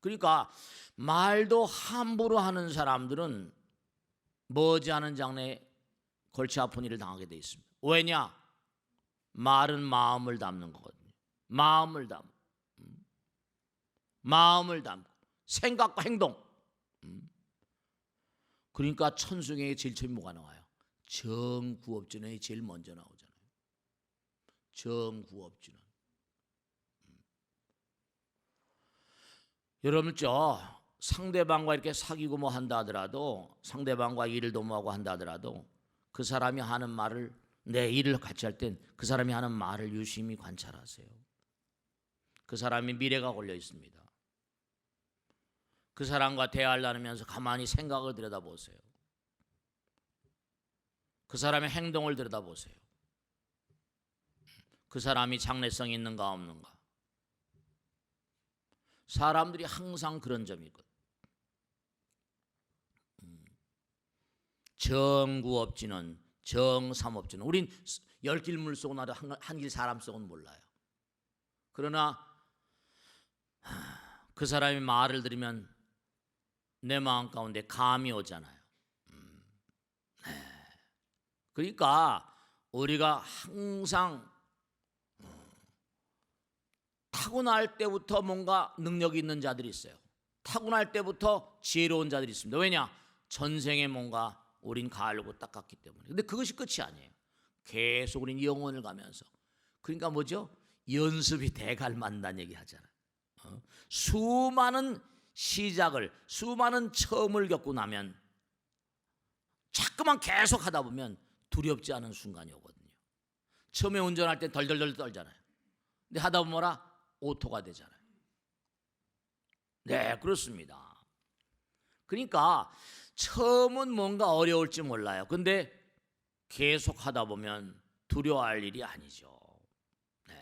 그러니까 말도 함부로 하는 사람들은 머지않은 장래에 골치 아픈 일을 당하게 돼 있습니다. 왜냐? 말은 마음을 담는 거거든요. 마음을 담고 생각과 행동. 그러니까 천승의 제일 처음에 뭐가 나와요? 정구업진원이 제일 먼저 나오잖아요. 정구업진원. 여러분 상대방과 이렇게 사귀고 뭐 한다 하더라도, 상대방과 일을 도모하고 한다 하더라도 그 사람이 하는 말을, 내 일을 같이 할 땐 그 사람이 하는 말을 유심히 관찰하세요. 그 사람이 미래가 걸려 있습니다. 그 사람과 대화를 나누면서 가만히 생각을 들여다보세요. 그 사람의 행동을 들여다보세요. 그 사람이 장래성이 있는가 없는가. 사람들이 항상 그런 점이 있거든. 정구업진은, 정삼업진은. 우린 10길 물속은 나도 한 길 사람 속은 몰라요. 그러나 그 사람이 말을 들으면 내 마음 가운데 감이 오잖아요. 그러니까 우리가 항상 타고날 때부터 뭔가 능력이 있는 자들이 있어요. 타고날 때부터 지혜로운 자들이 있습니다. 왜냐? 전생에 뭔가 우린 갈고 닦았기 때문에. 근데 그것이 끝이 아니에요. 계속 우린 영혼을 가면서. 그러니까 뭐죠? 연습이 대갈 만다는 얘기 하잖아요. 수많은 시작을, 수많은 처음을 겪고 나면 자꾸만 계속 하다 보면 두렵지 않은 순간이 오거든요. 처음에 운전할 때 덜덜덜 떨잖아요. 근데 하다 보면 뭐라? 오토가 되잖아요. 네, 그렇습니다. 그러니까 처음은 뭔가 어려울지 몰라요. 근데 계속 하다 보면 두려워할 일이 아니죠. 네.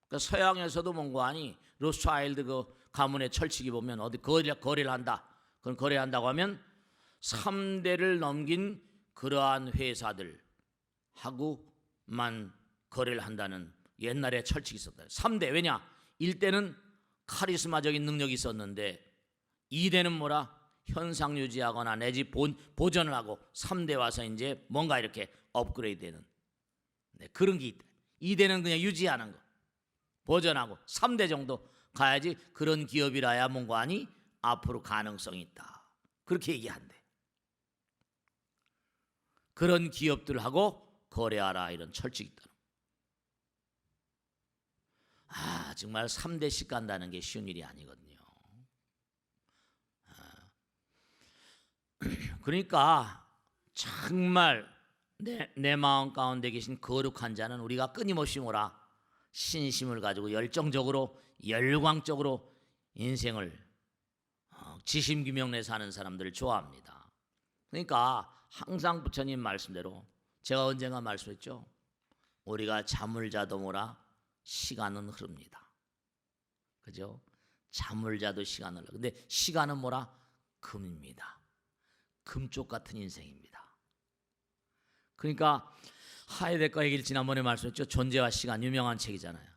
그러니까 서양에서도 뭔가 아니 로스차일드 그 가문의 철칙이 보면 어디 거래를 한다. 그건 거래한다고 하면 3대를 넘긴 그러한 회사들하고만 거래를 한다는 옛날에 철칙이 있었다. 3대. 왜냐? 1대는 카리스마적인 능력이 있었는데 2대는 뭐라? 현상 유지하거나 내지 보존을 하고 3대 와서 이제 뭔가 이렇게 업그레이드되는 그런 게 있다. 2대는 그냥 유지하는 거, 보존하고 3대 정도 가야지 그런 기업이라야 뭔가 아니 앞으로 가능성이 있다. 그렇게 얘기한대. 그런 기업들하고 거래하라 이런 철칙이 있다. 정말 3대씩 간다는 게 쉬운 일이 아니거든요. 그러니까 정말 내 마음 가운데 계신 거룩한 자는 우리가 끊임없이 뭐라? 신심을 가지고 열정적으로 열광적으로 인생을 지심규명내 사는 사람들을 좋아합니다. 그러니까 항상 부처님 말씀대로 제가 언젠가 말씀했죠. 우리가 잠을 자도 뭐라? 시간은 흐릅니다. 그죠? 잠을 자도 시간은 흘러. 근데 시간은 뭐라? 금입니다. 금쪽 같은 인생입니다. 그러니까 하이데거 얘기를 지난번에 말씀했죠. 존재와 시간 유명한 책이잖아요.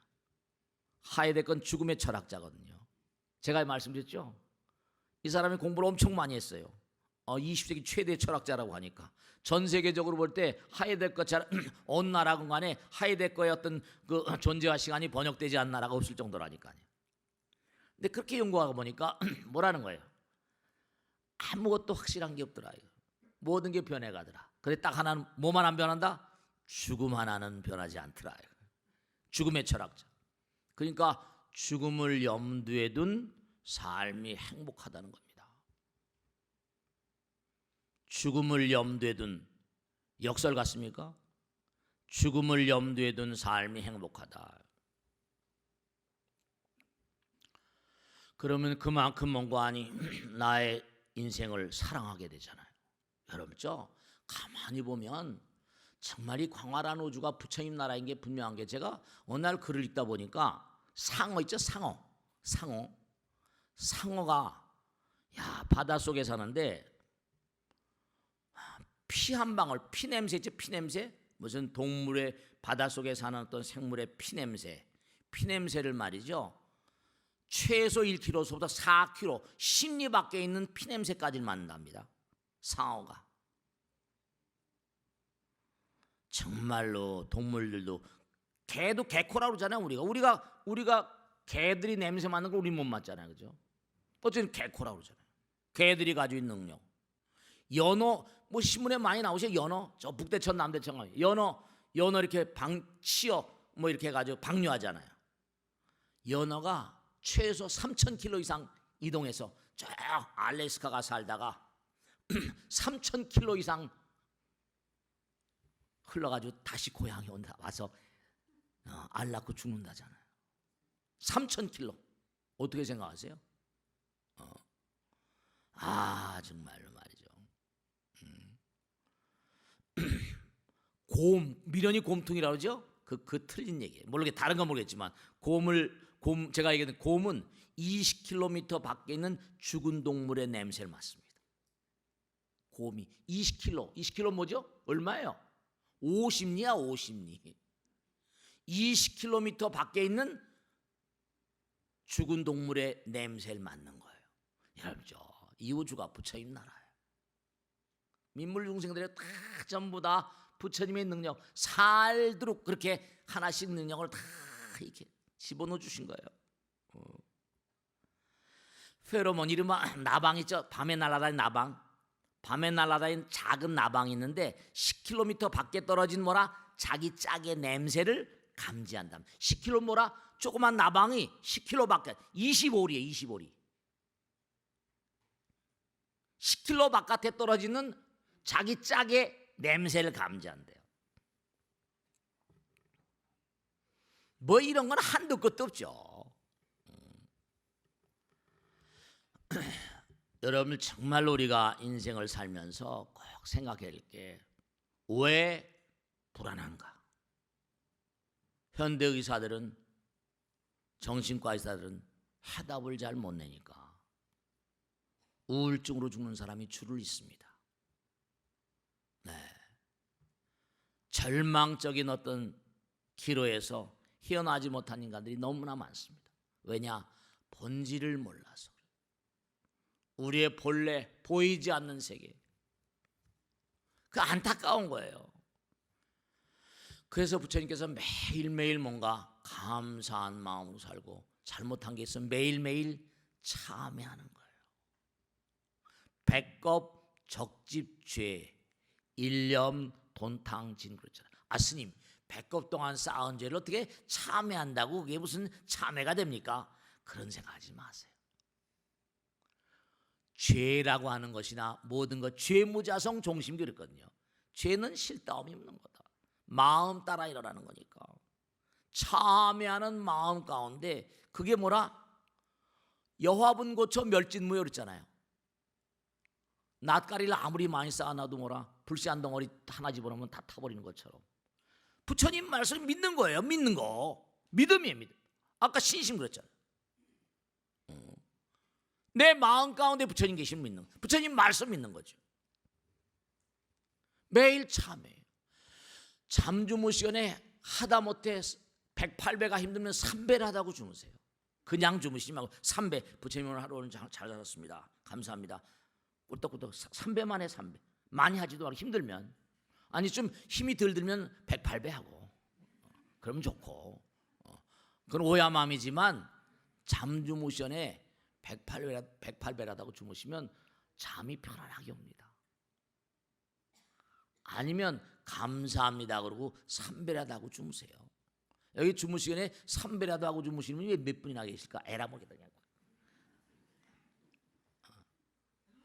하이데거는 죽음의 철학자거든요. 제가 말씀드렸죠. 이 사람이 공부를 엄청 많이 했어요. 20세기 최대 철학자라고 하니까 전 세계적으로 볼 때 하이데거 어느 나라건 간에 하이데거의 어떤 그 존재와 시간이 번역되지 않은 나라가 없을 정도라니까요. 근데 그렇게 연구하고 보니까 뭐라는 거예요? 아무것도 확실한 게 없더라. 모든 게 변해가더라. 그래 딱 하나는 뭐만 안 변한다? 죽음 하나는 변하지 않더라. 죽음의 철학자. 그러니까 죽음을 염두에 둔 삶이 행복하다는 겁니다. 죽음을 염두에 둔 역설 같습니까? 죽음을 염두에 둔 삶이 행복하다. 그러면 그만큼 뭔가 아니 나의 인생을 사랑하게 되잖아요. 여러분죠? 가만히 보면 정말 이 광활한 우주가 부처님 나라인 게 분명한 게 제가 어느 날 글을 읽다 보니까 상어 있죠? 상어가 바닷속에 사는데 피 한 방울, 피 냄새 있죠? 피 냄새? 무슨 동물의 바닷속에 사는 어떤 생물의 피 냄새를 말이죠. 최소 1km서부터 4km 심리 밖에 있는 피 냄새까지 맡는답니다. 상어가. 정말로 동물들도 개도 개코라고 그러잖아요. 우리가 개들이 냄새 맡는 걸 우리 못 맡잖아요. 그죠? 어쨌든 개코라고 그러잖아요. 개들이 가지고 있는 능력. 연어 뭐 신문에 많이 나오죠. 연어 저 북대천 남대천 가면 연어 이렇게 치어 뭐 이렇게 해가지고 방류하잖아요. 연어가 최소 3,000km 이상 이동해서 저 알래스카가 살다가 3,000km 이상 흘러가지고 다시 고향에 와서 알 낳고 죽는다잖아요. 3,000km 어떻게 생각하세요? 정말로 말이죠. 미련이 곰퉁이라고 그러죠? 그 틀린 얘기예요. 모르게 다른 건 모르겠지만 제가 얘기하는 곰은 20km 밖에 있는 죽은 동물의 냄새를 맡습니다. 곰이 20km 뭐죠? 얼마예요? 50리야 50리. 20km 밖에 있는 죽은 동물의 냄새를 맡는 거예요. 여러분죠, 이 우주가 부처님 나라예요. 민물 중생들이 다 전부 다 부처님의 능력, 살도록 그렇게 하나씩 능력을 다 이렇게 집어넣어 주신 거예요. 페로몬 이른바 나방 있죠? 밤에 날아다니는 나방. 밤에 날아다니는 작은 나방이 있는데 10km 밖에 떨어진 자기 짝의 냄새를 감지한다. 10km 조그만 나방이 10km 밖에 25리에 25리. 10km 바깥에 떨어지는 자기 짝의 냄새를 감지한대요. 뭐 이런 건 한도 끝도 없죠. 여러분 정말로 우리가 인생을 살면서 꼭 생각해야 할 게 왜 불안한가? 현대 의사들은 정신과 의사들은 해답을 잘 못 내니까 우울증으로 죽는 사람이 줄을 잇습니다. 절망적인 어떤 기로에서 헤어나지 못한 인간들이 너무나 많습니다. 왜냐? 본질을 몰라서. 우리의 본래 보이지 않는 세계. 그 안타까운 거예요. 그래서 부처님께서 매일매일 뭔가 감사한 마음으로 살고 잘못한 게 있으면 매일매일 참회하는 거예요. 백겁 적집죄 일념 돈탕진 그렇잖아요. 스님, 100겁 동안 쌓은 죄를 어떻게 참회한다고 그게 무슨 참회가 됩니까? 그런 생각하지 마세요. 죄라고 하는 것이나 모든 것 죄무자성 종심 그랬거든요. 죄는 실다움이 없는 거다. 마음 따라 일어나는 거니까. 참회하는 마음 가운데 그게 여화분 고쳐 멸진무효 그랬잖아요. 낫가리를 아무리 많이 쌓아놔도 불씨 한 덩어리 하나 집어넣으면 다 타버리는 것처럼 부처님 말씀 믿는 거예요. 믿는 거. 믿음이에요. 믿음. 아까 신심 그랬잖아요. 내 마음 가운데 부처님 계신 믿는 거. 부처님 말씀 믿는 거죠. 매일 참회. 잠 주무시거나 하다못해 108배가 힘들면 3배를 하다고 주무세요. 그냥 주무시지 말고 3배. 부처님 오늘 하루 잘 자셨습니다. 감사합니다. 꿀떡꿀떡 3배만 해. 3배. 많이 하지도 않고 힘들면. 아니 좀 힘이 덜 들면 108배 하고. 그러면 좋고. 그건 오야맘이지만 잠 주무션에 108배라도 주무시면 잠이 편안하게 옵니다. 아니면 감사합니다 그러고 3배라도 하고 주무세요. 여기 주무시기에 3배라도 하고 주무시면 왜 몇 분이나 계실까? 에라 모르겠다.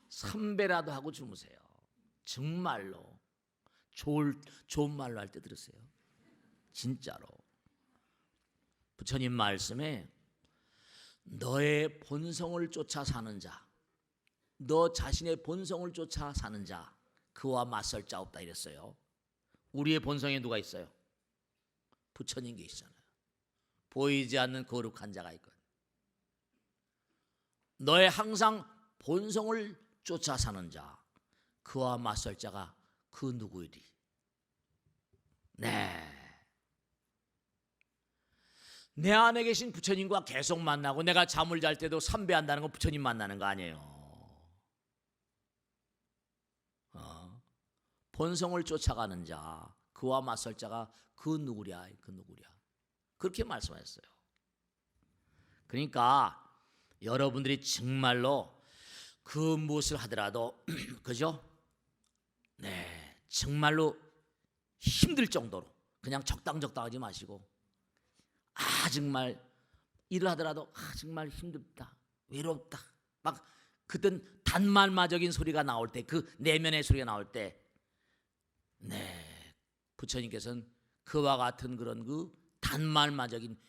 3배라도 하고 주무세요. 정말로 좋은 말로 할 때 들으세요. 진짜로. 부처님 말씀에 너의 본성을 쫓아 사는 자, 너 자신의 본성을 쫓아 사는 자, 그와 맞설 자 없다 이랬어요. 우리의 본성에 누가 있어요? 부처님 계시잖아요. 보이지 않는 거룩한 자가 있거든. 너의 항상 본성을 쫓아 사는 자, 그와 맞설 자가 그 누구이리? 네. 내 안에 계신 부처님과 계속 만나고 내가 잠을 잘 때도 삼배한다는 건 부처님 만나는 거 아니에요. 본성을 쫓아가는 자, 그와 맞설 자가 그 누구랴, 그 누구랴. 그렇게 말씀하셨어요. 그러니까 여러분들이 정말로 그 무엇을 하더라도 그죠? 네, 정말로 힘들 정도로 그냥 적당하지 마시고 정말 일을 하더라도 정말 힘들다, 외롭다, 막 그땐 단말마적인 소리가 나올 때, 그 내면의 소리가 나올 때, 네, 부처님께서는 그와 같은 그런 그 단말마적인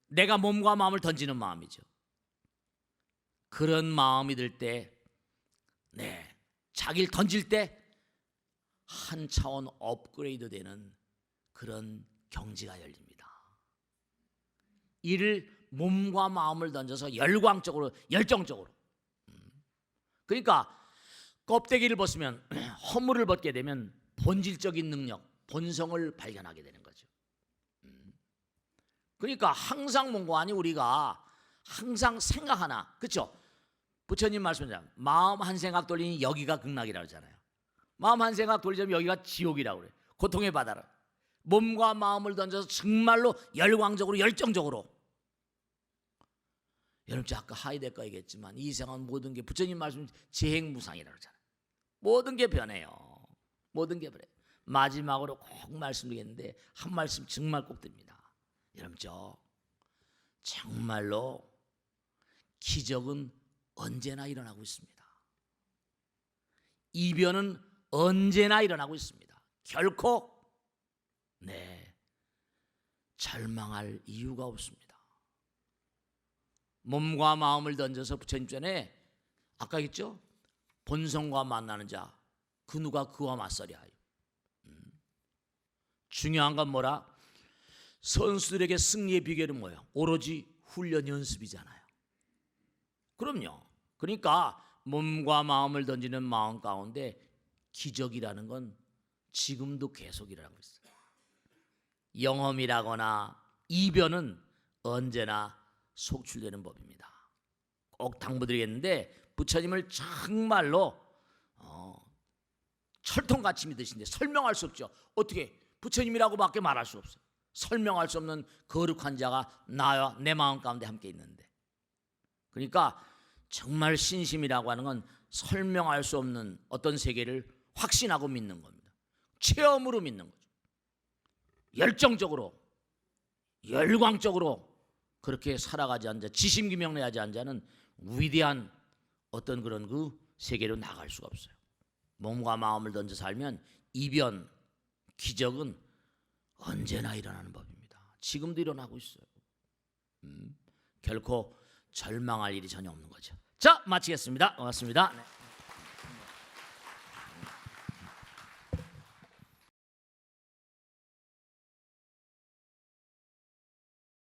내가 몸과 마음을 던지는 마음이죠. 그런 마음이 들 때, 네, 자기를 던질 때 한 차원 업그레이드 되는 그런 경지가 열립니다. 이를 몸과 마음을 던져서 열광적으로, 열정적으로. 그러니까 껍데기를 벗으면, 허물을 벗게 되면 본질적인 능력, 본성을 발견하게 되는 거죠. 그러니까 항상 뭔가 아니 우리가 항상 생각 하나, 그렇죠? 부처님 말씀하잖아요. 마음 한 생각 돌리니 여기가 극락이라고 하잖아요. 마음 한 생각 돌리자면 여기가 지옥이라고 그래요. 고통의 바다라. 몸과 마음을 던져서 정말로 열광적으로, 열정적으로. 여러분 아까 하이데거 얘기했지만 이 세상은 모든 게 부처님 말씀 재행무상이라고 하잖아요. 모든 게 변해요. 모든 게 변해요. 마지막으로 꼭 말씀드리겠는데 한 말씀 정말 꼭 드립니다. 여러분 정말로 기적은 언제나 일어나고 있습니다. 이변은 언제나 일어나고 있습니다. 결코 절망할 이유가 없습니다. 몸과 마음을 던져서 부처님 전에 아까 했죠? 본성과 만나는 자, 그 누가 그와 맞서리 하여. 중요한 건 뭐라? 선수들에게 승리의 비결은 뭐예요? 오로지 훈련 연습이잖아요. 그럼요. 그러니까 몸과 마음을 던지는 마음 가운데 기적이라는 건 지금도 계속 일어나고 있어요. 영험이라거나 이변은 언제나 속출되는 법입니다. 꼭 당부드리겠는데 부처님을 정말로 철통같이 믿으신데 설명할 수 없죠. 어떻게 부처님이라고밖에 말할 수 없어요. 설명할 수 없는 거룩한 자가 나와 내 마음 가운데 함께 있는데, 그러니까 정말 신심이라고 하는 건 설명할 수 없는 어떤 세계를 확신하고 믿는 겁니다. 체험으로 믿는 거죠. 열정적으로, 열광적으로 그렇게 살아가지 않은 자, 지심기명례하지 않은 자는 위대한 어떤 그런 그 세계로 나갈 수가 없어요. 몸과 마음을 던져 살면 이변, 기적은 언제나 일어나는 법입니다. 지금도 일어나고 있어요. 결코 절망할 일이 전혀 없는 거죠. 자, 마치겠습니다. 고맙습니다. 네.